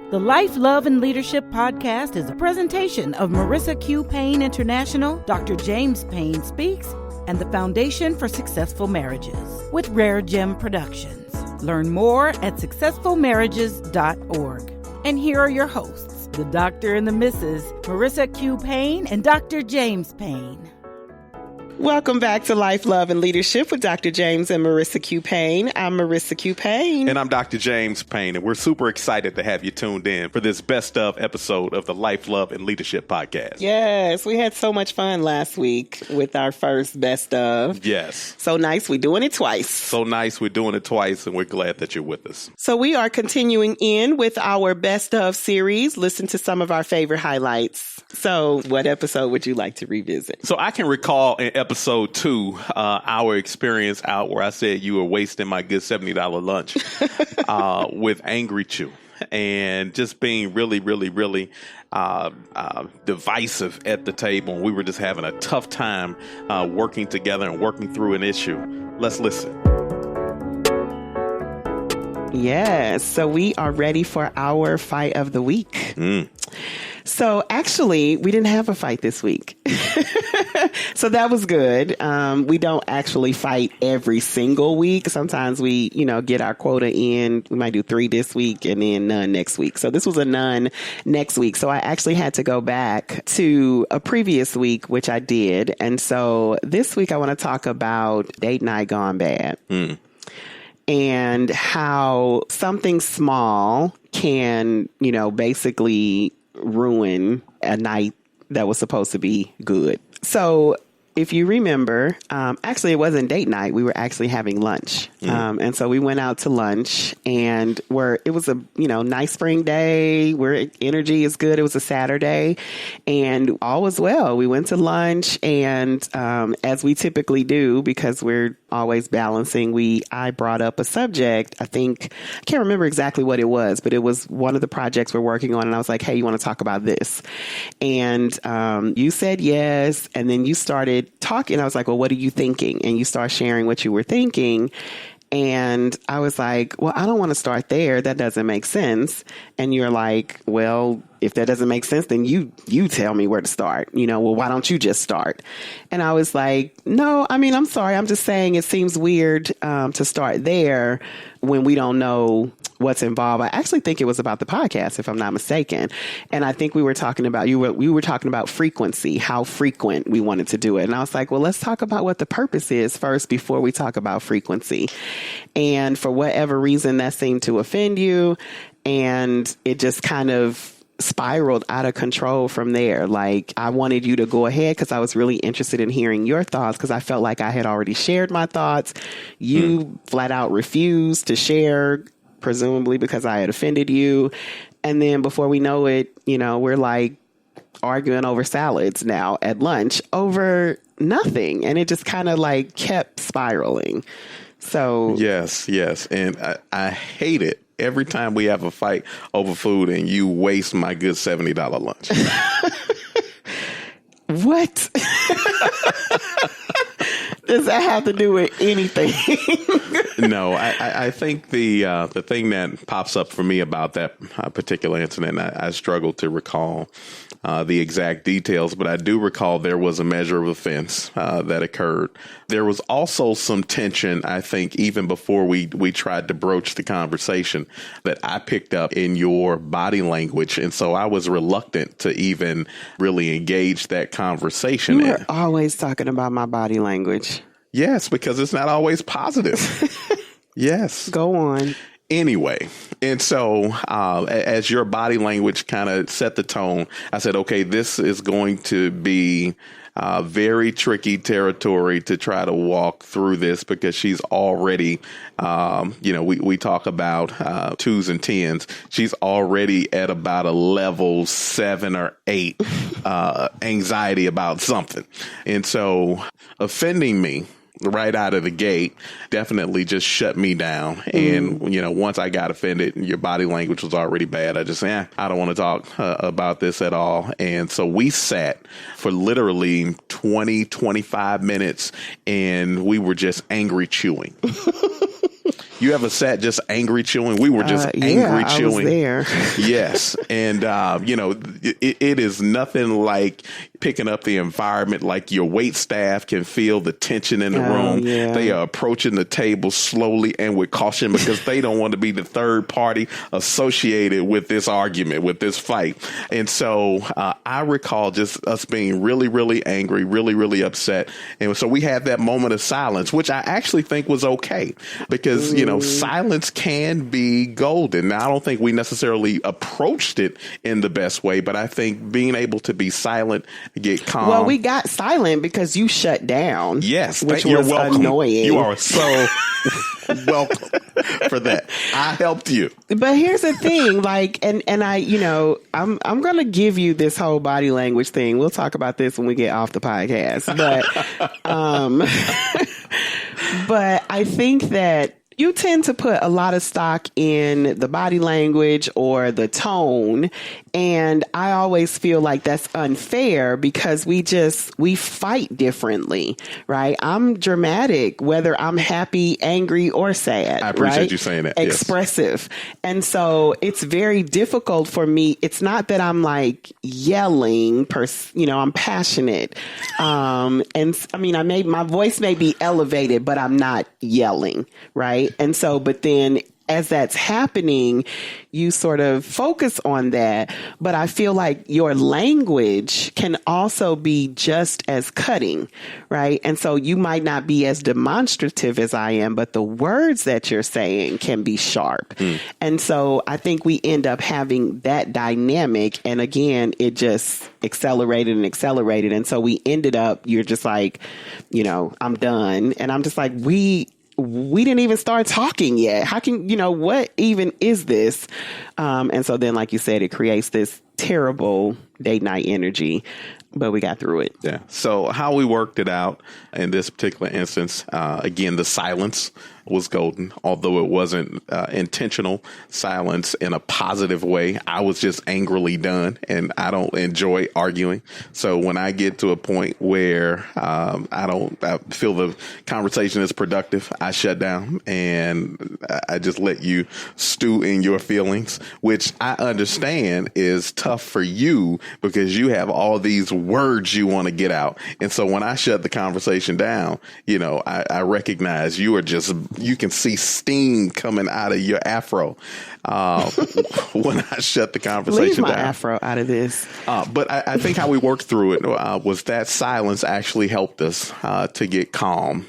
The Life, Love, and Leadership podcast is a presentation of Marissa Q. Paine International, Dr. James Paine Speaks, and the Foundation for Successful Marriages with Rare Gem Productions. Learn more at successfulmarriages.org. And here are your hosts, the Dr. and the Mrs. Marissa Q. Paine and Dr. James Paine. Welcome back to Life, Love, and Leadership with Dr. James and Marissa Q. Paine. I'm Marissa Q. Paine. And I'm Dr. James Paine, and we're super excited to have you tuned in for this best of episode of the Life, Love, and Leadership podcast. Yes, we had so much fun last week with our first best of. Yes. So nice, we're doing it twice. So nice, we're doing it twice, and we're glad that you're with us. So we are continuing in with our best of series. Listen to some of our favorite highlights. So what episode would you like to revisit? So I can recall in episode 2, our experience out where I said you were wasting my good $70 lunch with Angry Chew and just being really divisive at the table. And we were just having a tough time working together and working through an issue. Let's listen. Yes. So we are ready for our fight of the week. So actually, we didn't have a fight this week. So that was good. We don't actually fight every single week. Sometimes we, get our quota in. We might do 3 this week and then none next week. So this was a none next week. So I actually had to go back to a previous week, which I did. And so this week I want to talk about date night gone bad. And how something small can, basically ruin a night that was supposed to be good. So if you remember, actually it wasn't date night. We were actually having lunch. And so we went out to lunch and it was a, nice spring day where energy is good. It was a Saturday and all was well. We went to lunch and as we typically do, because we're always balancing, I brought up a subject. I can't remember exactly what it was, but it was one of the projects we're working on. And I was like, hey, you want to talk about this? And you said yes. And then you started talking. I was like, well, what are you thinking? And you start sharing what you were thinking. And I was like, well, I don't want to start there. That doesn't make sense. And you're like, well, if that doesn't make sense, then you tell me where to start. Well, why don't you just start? And I was like, no, I'm sorry. I'm just saying it seems weird to start there when we don't know what's involved. I actually think it was about the podcast, if I'm not mistaken. And I think we were talking about, we were talking about frequency, how frequent we wanted to do it. And I was like, well, let's talk about what the purpose is first before we talk about frequency. And for whatever reason, that seemed to offend you. And it just kind of spiraled out of control from there. Like, I wanted you to go ahead because I was really interested in hearing your thoughts because I felt like I had already shared my thoughts. You flat out refused to share, presumably because I had offended you. And then before we know it, we're like arguing over salads now at lunch over nothing. And it just kind of like kept spiraling. So Yes. And I hate it every time we have a fight over food and you waste my good $70 lunch. What? Does that have to do with anything? No, I think the thing that pops up for me about that particular incident, I struggle to recall the exact details, but I do recall there was a measure of offense that occurred. There was also some tension, I think, even before we tried to broach the conversation that I picked up in your body language. And so I was reluctant to even really engage that conversation. You were always talking about my body language. Yes, because it's not always positive. Yes. Go on. Anyway, and so as your body language kind of set the tone, I said, okay, this is going to be very tricky territory to try to walk through this because she's already, we talk about 2s and 10s. She's already at about a level 7 or 8 anxiety about something. And so offending me right out of the gate definitely just shut me down. And, once I got offended, your body language was already bad. I just said, I don't want to talk about this at all. And so we sat for literally 20, 25 minutes and we were just angry chewing. You ever sat just angry chewing? We were just angry chewing. I was there. Yes. And, it is nothing like picking up the environment, like your wait staff can feel the tension in the room. Yeah. They are approaching the table slowly and with caution because they don't want to be the third party associated with this argument, with this fight. And so I recall just us being really, really angry, really, really upset. And so we had that moment of silence, which I actually think was okay because, silence can be golden. Now, I don't think we necessarily approached it in the best way, but I think being able to be silent, get calm. Well, we got silent because you shut down. Yes, which you're was welcome. Annoying. You are so welcome for that. I helped you. But here's the thing, and I, I'm going to give you this whole body language thing. We'll talk about this when we get off the podcast. But, but I think that you tend to put a lot of stock in the body language or the tone. And I always feel like that's unfair because we fight differently, right? I'm dramatic, whether I'm happy, angry, or sad. I appreciate right? you saying that. Expressive. Yes. And so it's very difficult for me. It's not that I'm like yelling, I'm passionate. And I mean, my voice may be elevated, but I'm not yelling, right? And so, but then as that's happening, you sort of focus on that. But I feel like your language can also be just as cutting, right? And so you might not be as demonstrative as I am, but the words that you're saying can be sharp. And so I think we end up having that dynamic. And again, it just accelerated. And so we ended up, you're just like, I'm done. And I'm just like, we didn't even start talking yet. How can, what even is this? And so then, like you said, it creates this terrible date night energy, but we got through it. Yeah. So how we worked it out in this particular instance, again, the silence was golden, although it wasn't intentional silence in a positive way. I was just angrily done, and I don't enjoy arguing. So when I get to a point where I feel the conversation is productive, I shut down and I just let you stew in your feelings, which I understand is tough for you because you have all these words you want to get out. And so when I shut the conversation down, I recognize you can see steam coming out of your afro when I shut the conversation Leave my down. afro out of this. But I think how we worked through it was that silence actually helped us to get calm.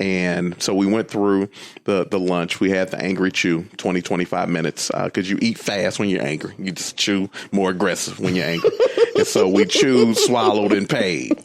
And so we went through the lunch. We had the angry chew, 20, 25 minutes, because you eat fast when you're angry. You just chew more aggressive when you're angry. And so we chewed, swallowed, and paid.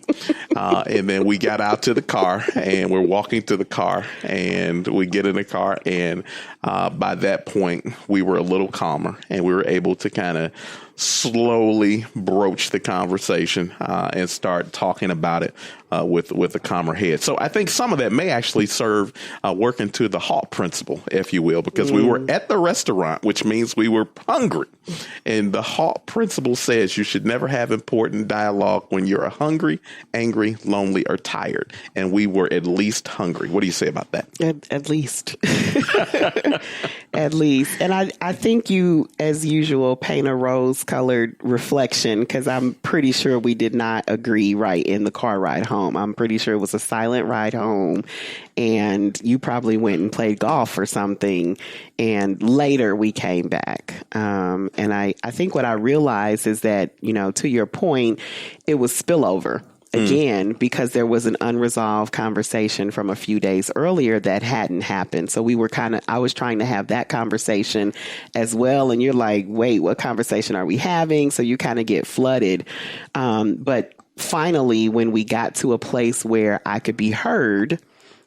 And then we got out to the car, and we're walking to the car, and we get in the car. And by that point, we were a little calmer, and we were able to kind of slowly broach the conversation and start talking about it with a calmer head. So I think some of that may actually serve working to the HALT principle, if you will, because we were at the restaurant, which means we were hungry. And the HALT principle says you should never have important dialogue when you're hungry, angry, lonely, or tired. And we were at least hungry. What do you say about that? At least. At least. And I think you, as usual, paint a rose-colored reflection, because I'm pretty sure we did not agree right in the car ride home. I'm pretty sure it was a silent ride home, and you probably went and played golf or something, and later we came back. And I think what I realized is that, to your point, it was spillover. Again, because there was an unresolved conversation from a few days earlier that hadn't happened. So I was trying to have that conversation as well. And you're like, wait, what conversation are we having? So you kind of get flooded. But finally, when we got to a place where I could be heard,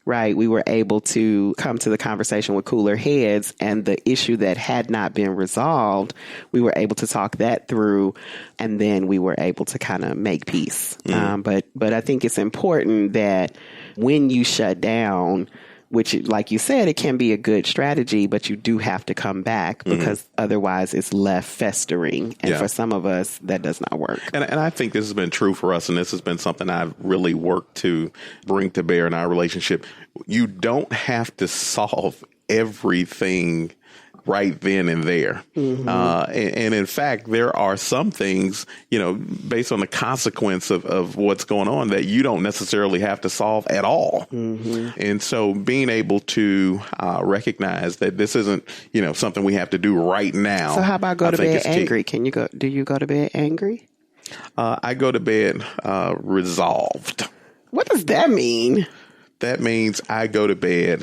right, we were able to come to the conversation with cooler heads, and the issue that had not been resolved, we were able to talk that through, and then we were able to kind of make peace. But I think it's important that when you shut down, which, like you said, it can be a good strategy, but you do have to come back because otherwise it's left festering. And for some of us, that does not work. And I think this has been true for us, and this has been something I've really worked to bring to bear in our relationship. You don't have to solve everything right then and there. And in fact, there are some things, based on the consequence of what's going on that you don't necessarily have to solve at all. And so being able to recognize that this isn't, something we have to do right now. So how about go to bed angry? Do you go to bed angry? I go to bed resolved. What does that mean? That means I go to bed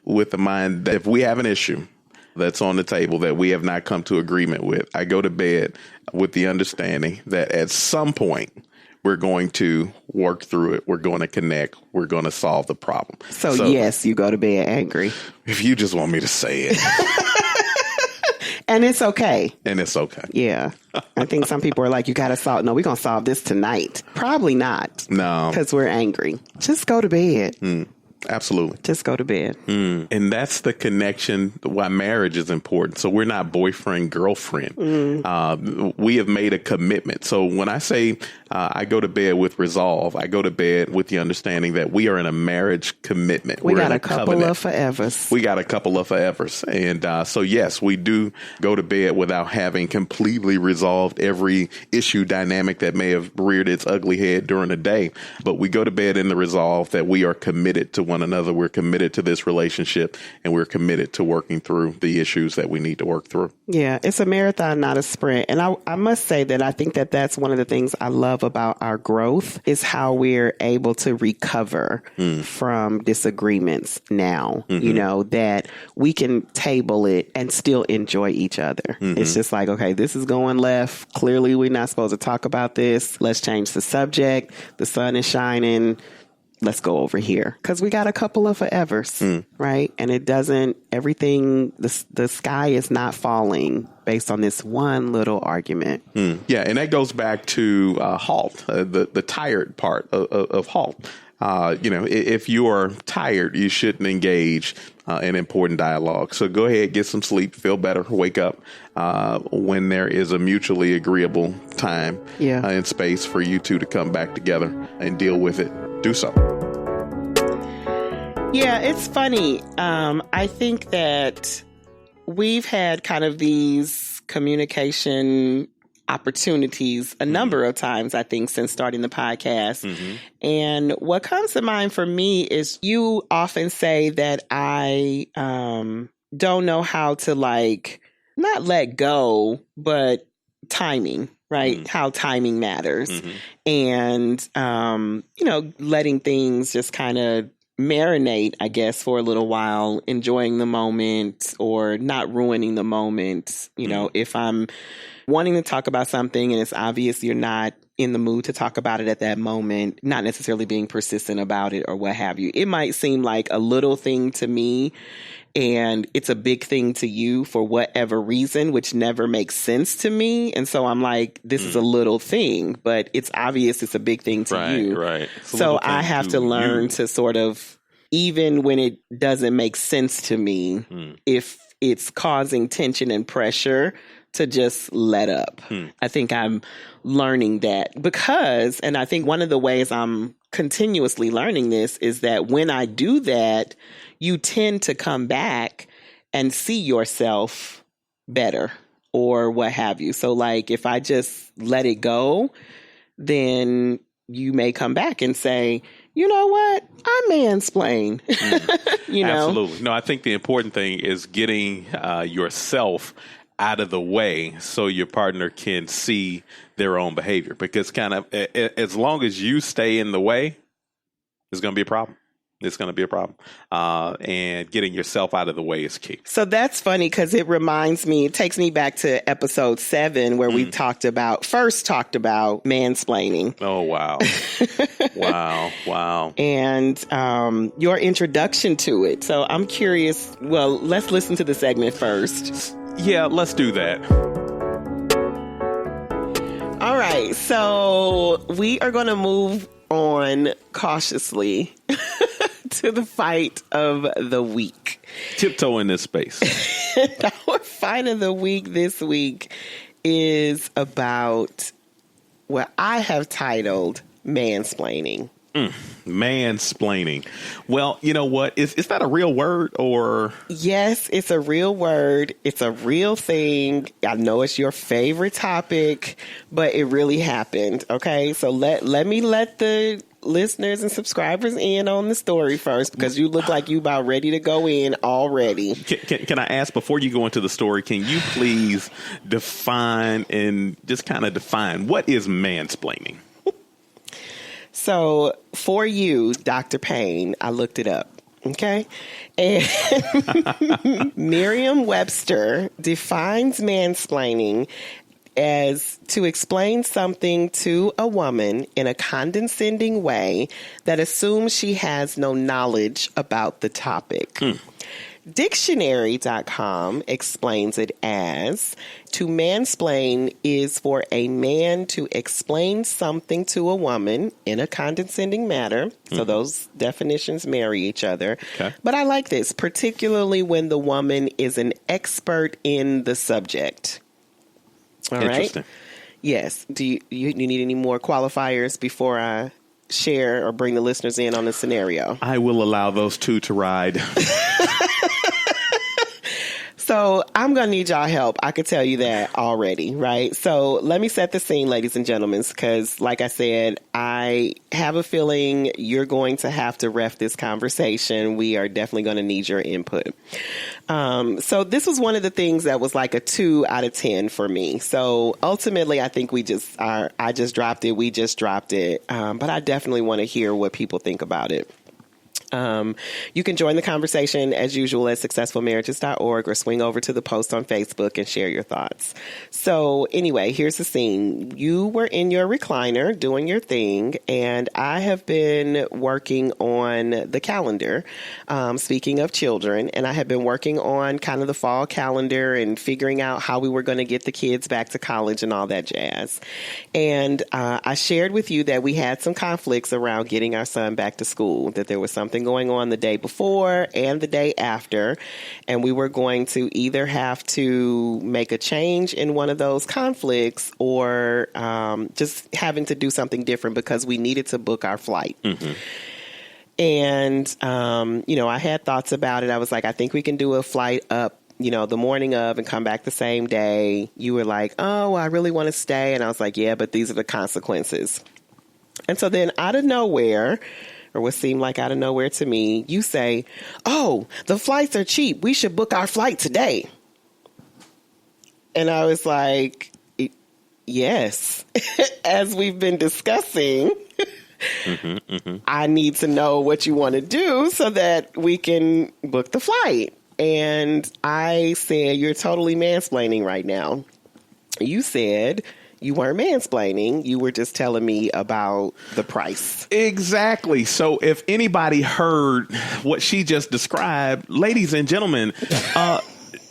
with the mind that if we have an issue that's on the table that we have not come to agreement with, I go to bed with the understanding that at some point we're going to work through it. We're going to connect. We're going to solve the problem. So yes, you go to bed angry. If you just want me to say it. And it's okay. And it's okay. Yeah. I think some people are like, you got to solve. No, we're going to solve this tonight. Probably not. No. Because we're angry. Just go to bed. Absolutely. Just go to bed. And that's the connection why marriage is important. So we're not boyfriend, girlfriend. We have made a commitment. So when I say I go to bed with resolve, I go to bed with the understanding that we are in a marriage commitment. We got a couple of forevers. We got a couple of forevers. And so, yes, we do go to bed without having completely resolved every issue dynamic that may have reared its ugly head during the day. But we go to bed in the resolve that we are committed to one another. We're committed to this relationship, and we're committed to working through the issues that we need to work through. Yeah, it's a marathon, not a sprint. And I must say that I think that that's one of the things I love about our growth is how we're able to recover from disagreements now, that we can table it and still enjoy each other. It's just like, okay, this is going left. Clearly, we're not supposed to talk about this. Let's change the subject. The sun is shining. Let's go over here because we got a couple of forevers, right? And it doesn't, everything, the sky is not falling based on this one little argument. Yeah, and that goes back to HALT, the tired part of HALT. If you are tired, you shouldn't engage in important dialogue. So go ahead, get some sleep, feel better, wake up when there is a mutually agreeable time and space for you two to come back together and deal with it. Do so. Yeah, it's funny. I think that we've had kind of these communication opportunities a number of times, I think, since starting the podcast. And what comes to mind for me is you often say that I don't know how to not let go, but timing. Right. How timing matters and, letting things just kind of marinate, I guess, for a little while, enjoying the moment or not ruining the moment. If I'm wanting to talk about something and it's obvious you're not in the mood to talk about it at that moment, not necessarily being persistent about it or what have you. It might seem like a little thing to me and it's a big thing to you for whatever reason, which never makes sense to me. And so I'm like, this is a little thing, but it's obvious it's a big thing to you. Right. So I have to learn to sort of, even when it doesn't make sense to me, if it's causing tension and pressure, to just let up. I think I'm learning that because, and I think one of the ways I'm continuously learning this is that when I do that, you tend to come back and see yourself better or what have you. So if I just let it go, then you may come back and say, you know what? I mansplain. Absolutely. No, I think the important thing is getting yourself out of the way so your partner can see their own behavior. Because as long as you stay in the way, it's going to be a problem. It's going to be a problem. And getting yourself out of the way is key. So that's funny because it takes me back to episode 7 where we first talked about mansplaining. Oh, wow. Wow. And your introduction to it. So I'm curious. Well, let's listen to the segment first. Yeah, let's do that. All right. So we are going to move on cautiously to the fight of the week. Tiptoe in this space. Our fight of the week this week is about what I have titled mansplaining. Mansplaining. Well, you know what? Is that a real word or? Yes, it's a real word. It's a real thing. I know it's your favorite topic, but it really happened. Okay, so let the listeners and subscribers in on the story first, because you look like you about ready to go in already. Can I ask, before you go into the story, can you please define what is mansplaining? So for you, Dr. Paine, I looked it up. Okay. And Merriam-Webster defines mansplaining as to explain something to a woman in a condescending way that assumes she has no knowledge about the topic. Dictionary.com explains it as, to mansplain is for a man to explain something to a woman in a condescending manner. So those definitions marry each other. Okay. But I like this, particularly when the woman is an expert in the subject. All Interesting. Right? Yes. Do you need any more qualifiers before I share or bring the listeners in on the scenario? I will allow those two to ride. So I'm going to need y'all help. I could tell you that already, right? So let me set the scene, ladies and gentlemen, because like I said, I have a feeling you're going to have to ref this conversation. We are definitely going to need your input. So this was one of the things that was like a 2 out of 10 for me. So ultimately, I think I just dropped it. We just dropped it. But I definitely want to hear what people think about it. You can join the conversation as usual at successfulmarriages.org or swing over to the post on Facebook and share your thoughts. So anyway, here's the scene. You were in your recliner doing your thing, and I have been working on the calendar, speaking of children, and I have been working on kind of the fall calendar and figuring out how we were going to get the kids back to college and all that jazz. And I shared with you that we had some conflicts around getting our son back to school, that there was something going on the day before and the day after, and we were going to either have to make a change in one of those conflicts or just having to do something different because we needed to book our flight. And, I had thoughts about it. I was like, I think we can do a flight up, the morning of and come back the same day. You were like, oh, I really want to stay. And I was like, yeah, but these are the consequences. And so then out of nowhere, or what seemed like out of nowhere to me, you say, oh, the flights are cheap. We should book our flight today. And I was like, yes, as we've been discussing, I need to know what you want to do so that we can book the flight. And I said, you're totally mansplaining right now. You said you weren't mansplaining. You were just telling me about the price. Exactly. So if anybody heard what she just described, ladies and gentlemen,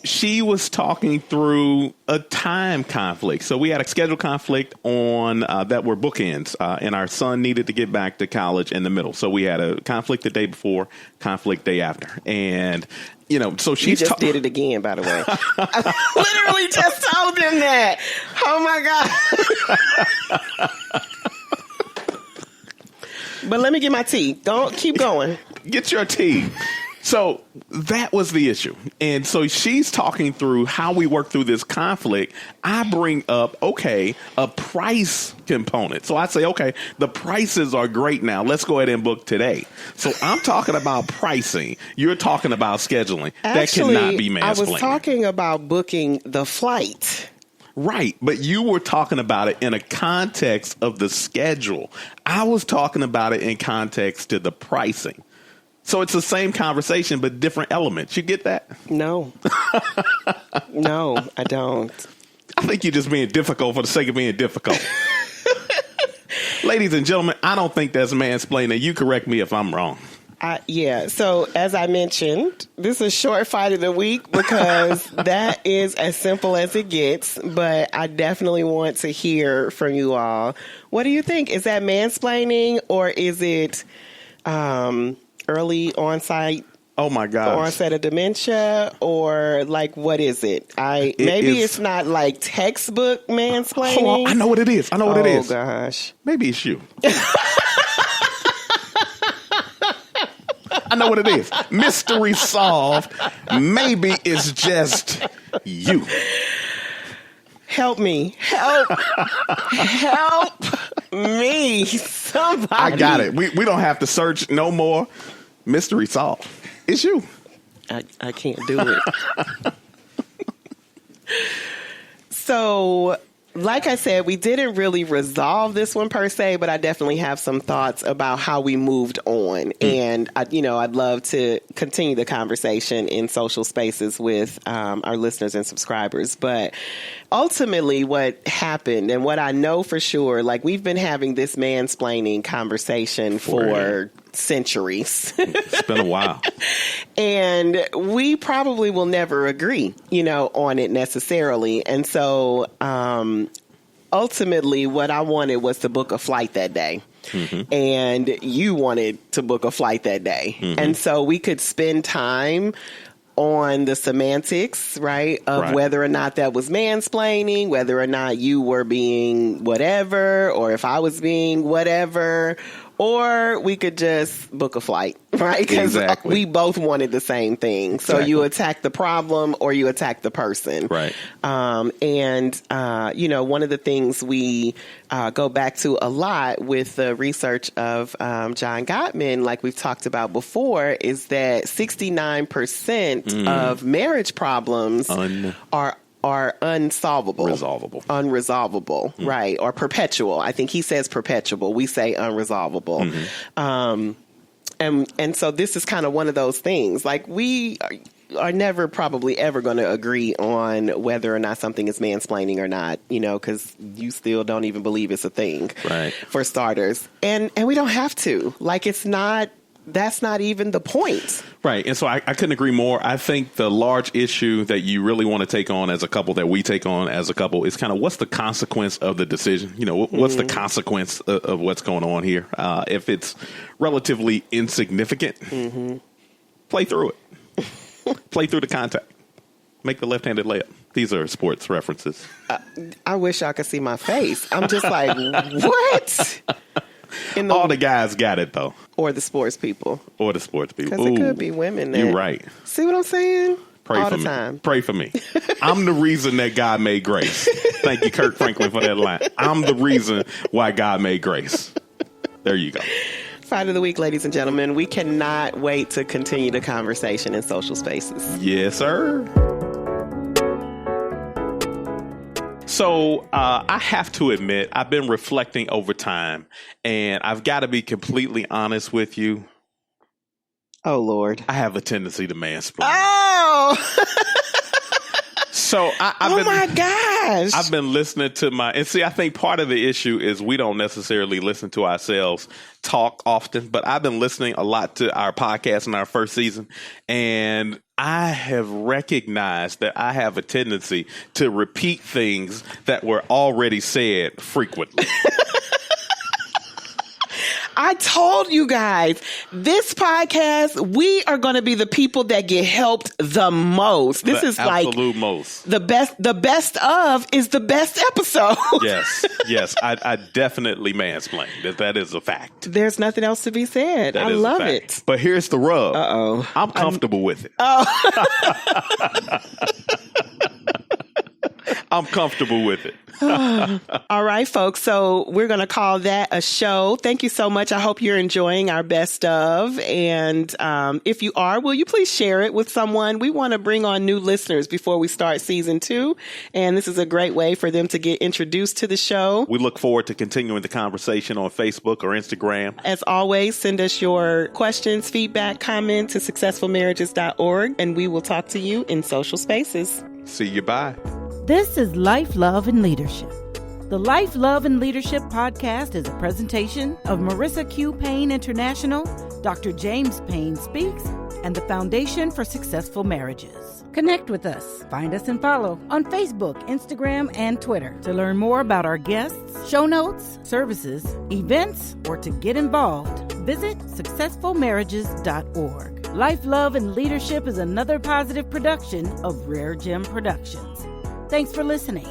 she was talking through a time conflict. So we had a schedule conflict on that were bookends, and our son needed to get back to college in the middle. So we had a conflict the day before, conflict day after. And so she just did it again, by the way. I literally just told them that. Oh my God. But let me get my tea. Don't keep going. Get your tea. So that was the issue. And so she's talking through how we work through this conflict. I bring up, a price component. So I say, the prices are great now. Let's go ahead and book today. So I'm talking about pricing. You're talking about scheduling. Actually, that cannot be mansplaining. I was talking about booking the flight. Right. But you were talking about it in a context of the schedule. I was talking about it in context to the pricing. So it's the same conversation, but different elements. You get that? No. No, I don't. I think you're just being difficult for the sake of being difficult. Ladies and gentlemen, I don't think that's mansplaining. You correct me if I'm wrong. Yeah. So as I mentioned, this is short fight of the week because that is as simple as it gets. But I definitely want to hear from you all. What do you think? Is that mansplaining or is it early onset? Oh my God! Onset of dementia, or what is it? It's not like textbook mansplaining. Hold on, I know what it is. Oh gosh, maybe it's you. I know what it is. Mystery solved. Maybe it's just you. Help me. Help me. Somebody. I got it. We don't have to search no more. Mystery solved. It's you. I can't do it. So, like I said, we didn't really resolve this one per se, but I definitely have some thoughts about how we moved on. And, I'd love to continue the conversation in social spaces with our listeners and subscribers. But ultimately what happened and what I know for sure, like we've been having this mansplaining conversation for centuries. It's been a while. And we probably will never agree, on it necessarily. And so ultimately what I wanted was to book a flight that day. Mm-hmm. And you wanted to book a flight that day. Mm-hmm. And so we could spend time on the semantics, right, of whether or not that was mansplaining, whether or not you were being whatever, or if I was being whatever. Or we could just book a flight, right? Because we both wanted the same thing. So you attack the problem or you attack the person. Right. One of the things we go back to a lot with the research of John Gottman, like we've talked about before, is that 69% of marriage problems are unresolvable, right? Or perpetual. I think he says perpetual. We say unresolvable. And so this is kind of one of those things. Like we are never probably ever going to agree on whether or not something is mansplaining or not, because you still don't even believe it's a thing, right? For starters. And we don't have to. Like that's not even the point. Right. And so I couldn't agree more. I think the large issue that you really want to take on as a couple, that we take on as a couple, is kind of what's the consequence of the decision? What's the consequence of what's going on here? If it's relatively insignificant, play through it. Play through the contact. Make the left-handed layup. These are sports references. I wish I could see my face. I'm just like, what? All the guys got it, though. Or the sports people. Because it could be women that... You're right. See what I'm saying? Pray all for the me. Time. Pray for me. I'm the reason that God made grace. Thank you, Kirk Franklin, for that line. I'm the reason why God made grace. There you go. Fight of the week, ladies and gentlemen. We cannot wait to continue the conversation in social spaces. Yes, sir. So I have to admit, I've been reflecting over time, and I've got to be completely honest with you. Oh, Lord. I have a tendency to mansplain. Oh! So my gosh. I've been listening to and see, I think part of the issue is we don't necessarily listen to ourselves talk often, but I've been listening a lot to our podcast in our first season, and I have recognized that I have a tendency to repeat things that were already said frequently. I told you guys, this podcast, we are going to be the people that get helped the most. This is like absolute most. The best of is the best episode. Yes. I definitely mansplain. That is a fact. There's nothing else to be said. I love it. But here's the rub. Uh-oh. I'm comfortable with it. Oh. I'm comfortable with it. All right, folks. So we're going to call that a show. Thank you so much. I hope you're enjoying our best of. And if you are, will you please share it with someone? We want to bring on new listeners before we start season 2. And this is a great way for them to get introduced to the show. We look forward to continuing the conversation on Facebook or Instagram. As always, send us your questions, feedback, comments to successfulmarriages.org. And we will talk to you in social spaces. See you. Bye. This is Life, Love, and Leadership. The Life, Love, and Leadership podcast is a presentation of Marissa Q. Paine International, Dr. James Paine Speaks, and the Foundation for Successful Marriages. Connect with us. Find us and follow on Facebook, Instagram, and Twitter. To learn more about our guests, show notes, services, events, or to get involved, visit successfulmarriages.org. Life, Love, and Leadership is another positive production of Rare Gem Productions. Thanks for listening.